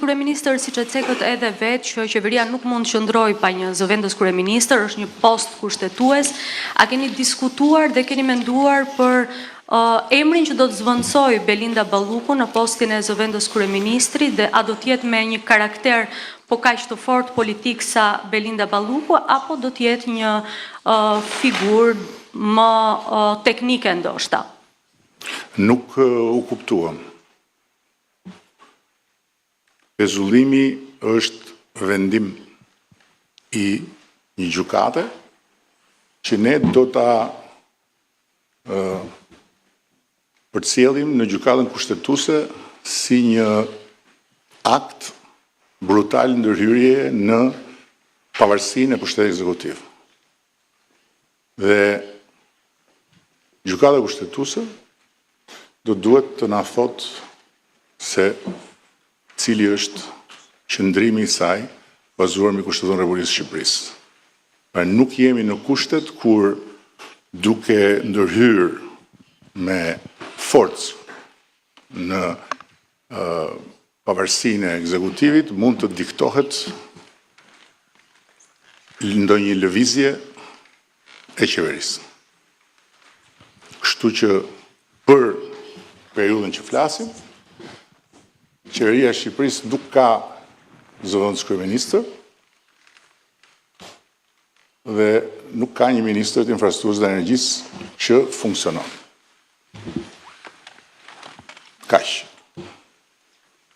kryeministër, siç e cekët edhe vetë që qeveria nuk mund të qëndrojë pa një zëvendës kryeministër, është një post kushtetues. A keni diskutuar dhe keni menduar për emrin që do të zvendësoj Belinda Balluku në postin e zëvendës kryeministri dhe a do të jetë me një karakter po kaq të fortë politik sa Belinda Balluku apo do të jetë një figurë më teknike ndoshta? Nuk u kuptuam. Pezullimi është vendim i një gjykate që ne do ta përcjellim në gjykatën kushtetuese si një akt brutal ndërhyrje në pavarësinë e pushtetit ekzekutiv. Dhe gjykata kushtetuese do duhet të na thotë se cili është qëndrimi i saj bazuar mbi Kushtetuën e Republikës së Shqipërisë. Pra nuk jemi në kushtet kur duke ndërhyrë me forcë në pavarësinë e ekzekutivit mund të diktohet ndonjë lëvizje e qeverisë. Kështu që për periudhën që flasim, qeveria e Shqipërisë nuk ka zëvendës kryeministër dhe nuk ka një ministër të infrastrukturës dhe energjisë që funksionon. Kaq.